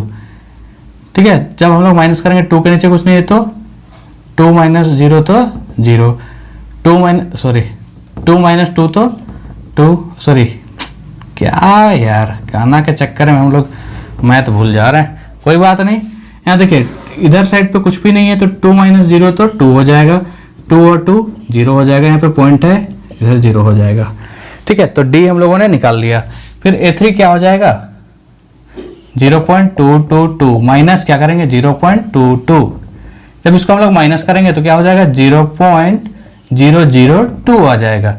S1: ठीक है, जब हम लोग माइनस करेंगे 2 के नीचे कुछ नहीं है तो 2 माइनस 0 तो 0, 2 माइनस 2 तो 2, सॉरी क्या यार, गाना के चक्कर में हम लोग मैथ भूल जा रहे हैं, कोई बात नहीं। यहाँ देखिए इधर साइड पे कुछ भी नहीं है तो 2 माइनस 0 तो 2 हो जाएगा, 2 और 2 0 हो जाएगा, यहाँ पे पॉइंट है इधर 0 हो जाएगा। ठीक है, तो D हम लोगों ने निकाल लिया। फिर A3 क्या हो जाएगा 0.222 माइनस क्या करेंगे 0.22, जब इसको हम लोग माइनस करेंगे तो क्या हो जाएगा 0.002 आ जाएगा।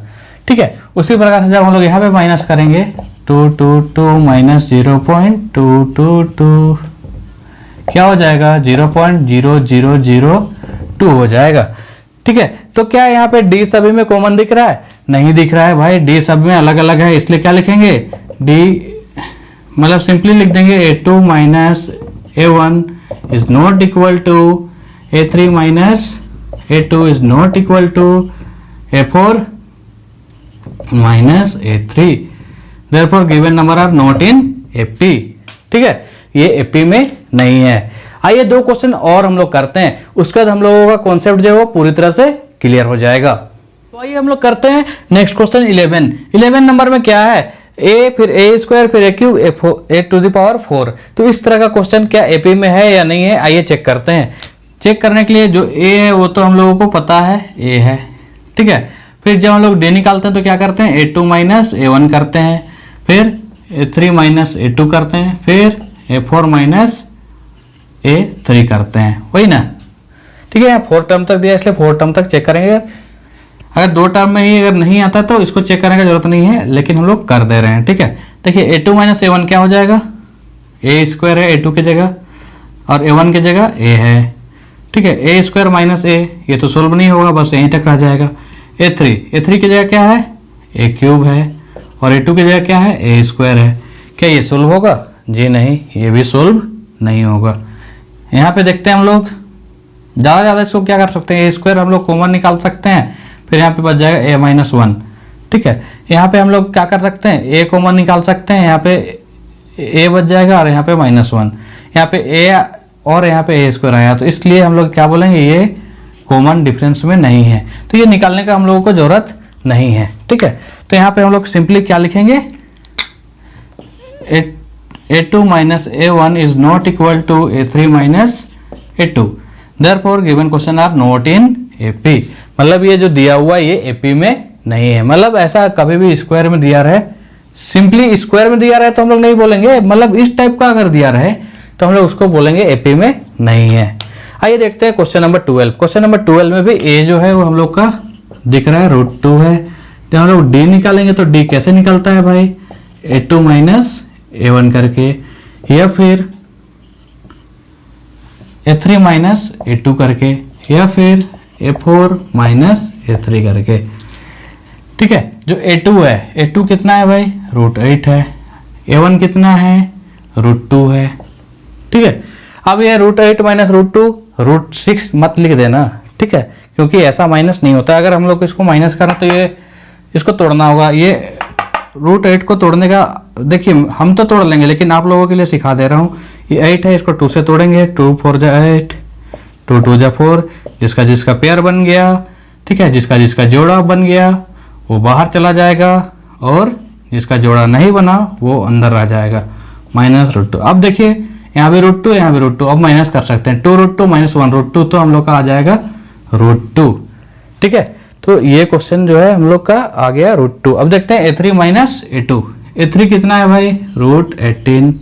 S1: ठीक है। उसी प्रकार से जब हम लोग यहाँ पे माइनस करेंगे 222 माइनस 0.222 क्या हो जाएगा 0.0002 हो जाएगा। ठीक है, तो क्या यहाँ पे डी सभी में कॉमन दिख रहा है? नहीं दिख रहा है भाई, डी सब में अलग अलग है, इसलिए क्या लिखेंगे डी मतलब सिंपली लिख देंगे A2 minus A1 is not equal to A3 minus A2 is not equal to A4 minus A3, therefore given number are not in AP। ठीक है, ये AP में नहीं है। आइए 2 क्वेश्चन और हम लोग करते हैं, उसके बाद हम लोगों का कॉन्सेप्ट जो है वो पूरी तरह से क्लियर हो जाएगा। तो आइए हम लोग करते हैं नेक्स्ट क्वेश्चन 11 नंबर में क्या है a फिर a स्क्वायर फिर a cube a to the power 4। तो इस तरह का क्वेश्चन क्या AP में है या नहीं है, आइए चेक करते हैं। चेक करने के लिए जो a है वो तो हम लोगों को पता है a है। ठीक है, फिर जब हम लोग d निकालते हैं तो क्या करते हैं A2 माइनस A1 करते हैं, फिर A3 माइनस A2 करते हैं, फिर A4 माइनस A3 करते हैं, वही ना। ठीक है, 4 टर्म तक दिया इसलिए 4 टर्म तक चेक करेंगे। अगर 2 टर्म में ही अगर नहीं आता तो इसको चेक करने की जरूरत नहीं है, लेकिन हम लोग कर दे रहे हैं। ठीक है, देखिए A2 माइनस A1 क्या हो जाएगा, A स्क्वायर है A2 की जगह और A1 की जगह A है। ठीक है, A स्क्वायर माइनस A ये तो सोल्व नहीं होगा, बस यहीं तक रह जाएगा। A3 की जगह क्या है A क्यूब है और A2 की जगह क्या है A स्क्वायर है। क्या ये सोल्व होगा? जी नहीं, ये भी सोल्व नहीं होगा। यहाँ पे देखते हैं हम लोग ज़्यादा इसको क्या कर सकते हैं, A स्क्वायर हम लोग कॉमन निकाल सकते हैं, फिर यहाँ पे बच जाएगा A माइनस 1। ठीक है, यहाँ पे हम लोग क्या कर सकते हैं A कॉमन निकाल सकते हैं, यहाँ पे A बच जाएगा और यहाँ पे -1, यहाँ पे A और यहाँ पे A स्क्वायर आया, तो इसलिए हम लोग क्या बोलेंगे ये कॉमन डिफरेंस में नहीं है, तो ये निकालने का हम लोगों को जरूरत नहीं है। ठीक है, तो यहाँ पे हम लोग सिंपली क्या लिखेंगे A2 minus A1 is not equal to A3 minus A2, therefore given question are not in AP। मतलब ये जो दिया हुआ ये AP में नहीं है। मतलब ऐसा कभी भी स्क्वायर में दिया रहे, सिंपली स्क्वायर में दिया रहे तो हम लोग नहीं बोलेंगे, मतलब इस टाइप का अगर दिया रहे तो हम लोग उसको बोलेंगे AP में नहीं है। आइए देखते हैं क्वेश्चन नंबर 12। क्वेश्चन नंबर 12 में भी A जो है वो हम लोग का दिख रहा है √2 है, जब हम लोग D निकालेंगे तो D कैसे निकलता है भाई A2 माइनस A1 करके, या फिर A3 माइनस A2 करके, या फिर A4 माइनस A3 करके। ठीक है, जो A2 है A2 कितना है भाई √8 है, A1 कितना है √2 है। ठीक है, अब ये √8 माइनस √2 √6 मत लिख देना। ठीक है, क्योंकि ऐसा माइनस नहीं होता, अगर हम लोग इसको माइनस करें तो ये इसको तोड़ना होगा। ये √8 को तोड़ने का देखिए हम तो तोड़ लेंगे, लेकिन आप लोगों के लिए सिखा दे रहा हूँ। ये 8 है, इसको 2 से तोड़ेंगे, 2 4 जा 8, 2 2 जा 4, जिसका जिसका पेयर बन गया। ठीक है, जिसका जिसका जोड़ा बन गया वो बाहर चला जाएगा और जिसका जोड़ा नहीं बना वो अंदर आ जाएगा -√2। अब देखिए यहाँ भी √2 यहाँ भी √2, अब माइनस कर सकते हैं 2 √2 माइनस 1 √2, तो हम लोग का आ जाएगा √2। ठीक है, तो ये क्वेश्चन जो है हम लोग का आ गया √2। अब देखते हैं A3 माइनस A2। A3 कितना है भाई √18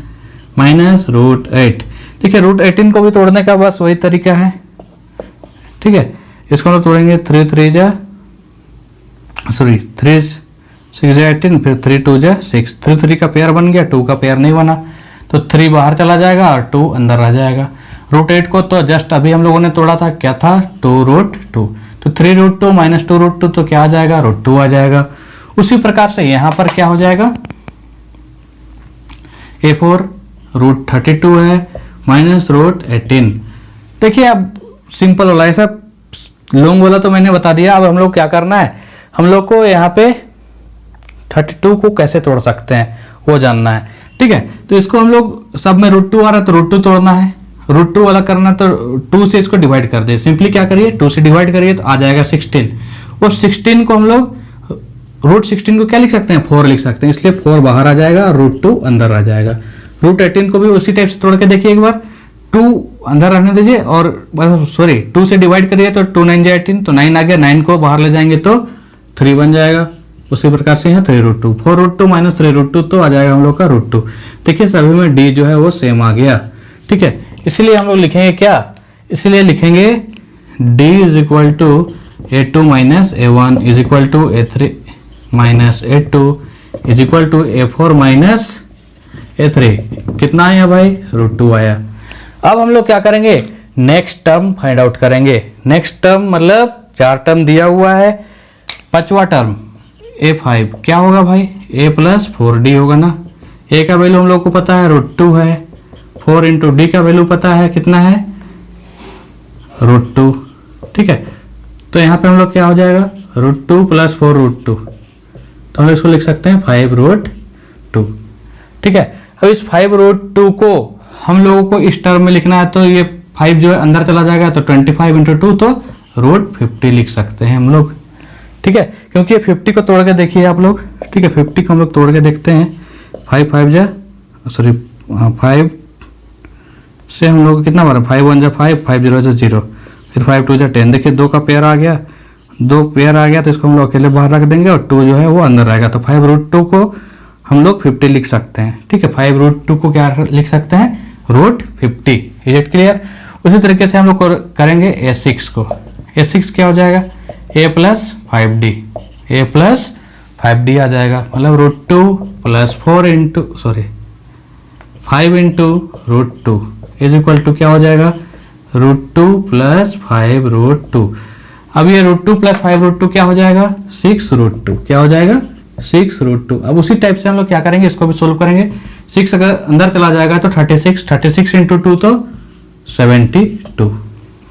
S1: माइनस √8। ठीक है, √18 को भी तोड़ने का बस वही तरीका है। ठीक है, इसको हम तोड़ेंगे 3 6 जा 18, फिर 3 2 जा 6, 3 3 का पेयर बन गया, 2 का पेयर नहीं बना, तो 3 बाहर चला जाएगा और 2 अंदर आ जाएगा। √8 को तो जस्ट अभी हम लोगों ने तोड़ा था, क्या था 2√2, तो 3 √2 माइनस 2 √2 तो क्या आ जाएगा √2 आ जाएगा। उसी प्रकार से यहाँ पर क्या हो जाएगा A4 √32 है माइनस √18। देखिए अब सिंपल वाला है, सब लॉन्ग वाला तो मैंने बता दिया। अब हम लोग क्या करना है, हम लोग को यहाँ पे 32 को कैसे तोड़ सकते हैं वो जानना है। ठीक है, तो इसको हम लोग सब में √2 आ रहा है तो √2 तोड़ना है, √2 वाला करना तो 2 से इसको डिवाइड कर दे। सिंपली क्या करिए 2 से डिवाइड करिए तो आ जाएगा 16। और 16 को हम लोग √16 को क्या लिख सकते हैं 4 लिख सकते हैं, इसलिए 4 बाहर आ जाएगा और √2 अंदर आ जाएगा। √18 को भी उसी टाइप से तोड़ के देखिए एक बार, 2 अंदर रहने दीजिए और बस सॉरी 2 से डिवाइड करिए तो 2 9 18, तो 9 आ गया, 9 को बाहर ले जाएंगे तो 3 बन जाएगा। उसी प्रकार से यहाँ 3 √2, 4 √2 माइनस 3 √2 तो आ जाएगा हम लोग का √2। देखिए सभी में D जो है वो सेम आ गया। ठीक है, इसलिए हम लोग लिखेंगे क्या, इसलिए लिखेंगे D is equal to A2 minus A1 is equal to A3 minus A2 is equal to A4 minus A3। कितना आया भाई? √2 आया। अब हम लोग क्या करेंगे? नेक्स्ट टर्म फाइंड आउट करेंगे। नेक्स्ट टर्म मतलब 4 टर्म दिया हुआ है, 5वां टर्म A5 क्या होगा भाई? A प्लस 4D होगा ना। A का वैल्यू हम लोग को पता है √2 है, 4 इंटू D का वैल्यू पता है कितना है? √2। ठीक है, तो यहाँ पे हम लोग क्या हो जाएगा? √2 प्लस 4 √2, तो हम इसको लिख सकते हैं 5 √2। ठीक है, अब इस 5 √2 को हम लोगों को इस टर्म में लिखना है, तो ये 5 जो है अंदर चला जाएगा, तो 25 इंटू 2 तो √50 लिख सकते हैं हम लोग। ठीक है, क्योंकि ये 50 को तोड़ के देखिए आप लोग। ठीक है, 50 को हम लोग तोड़ के देखते हैं। 5 से हम लोग कितना बना? 5 1 जा 5, 5 0 जा 0, फिर 5 2 जा 10। देखिए 2 का पेयर आ गया, 2 पेयर आ गया, तो इसको हम लोग अकेले बाहर रख देंगे और 2 जो है वो अंदर रहेगा, तो 5 √2 को हम लोग 50 लिख सकते हैं। ठीक है, 5 √2 को क्या लिख सकते हैं? √50। Is it clear? उसी तरीके से हम लोग करेंगे A6 को। A6 क्या हो जाएगा? A plus 5D, A plus 5D आ जाएगा, मतलब √2 plus 5 into √2 is equal to क्या हो जाएगा? √2 प्लस 5 √2। अब ये √2 प्लस 5 √2 क्या हो जाएगा? 6 √2। क्या हो जाएगा? 6 √2। अब उसी टाइप से हम लोग क्या करेंगे? इसको भी सोल्व करेंगे। 6 अगर अंदर चला जाएगा तो 36 इंटू 2 तो 72।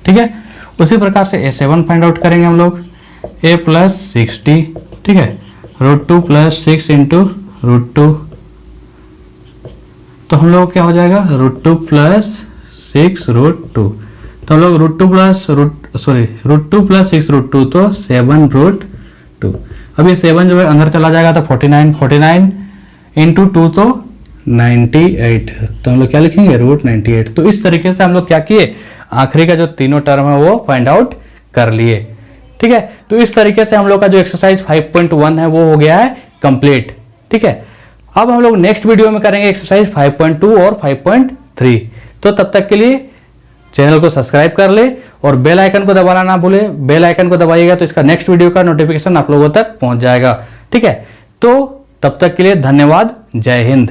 S1: ठीक है, उसी प्रकार से A7 फाइंड आउट करेंगे हम लोग। A प्लस 60, ठीक है, √2 प्लस 6 इंटू √2, तो हम लोग क्या हो जाएगा? √2 प्लस 6 √2, तो हम लोग √2 प्लस 6 √2 तो 7 √2। अब ये 7 जो है अंदर चला जाएगा तो 49 इंटू 2 तो 98, तो हम लोग क्या लिखेंगे? √98। तो इस तरीके से हम लोग क्या किए? आखिरी का जो तीनों टर्म है वो फाइंड आउट कर लिए। ठीक है, तो इस तरीके से हम लोग का जो एक्सरसाइज 5.1 है वो हो गया है कंप्लीट। ठीक है, अब हम लोग नेक्स्ट वीडियो में करेंगे एक्सरसाइज 5.2 और 5.3। तो तब तक के लिए चैनल को सब्सक्राइब कर ले और बेल आइकन को दबाना ना भूले। बेल आइकन को दबाइएगा तो इसका नेक्स्ट वीडियो का नोटिफिकेशन आप लोगों तक पहुंच जाएगा। ठीक है, तो तब तक के लिए धन्यवाद। जय हिंद।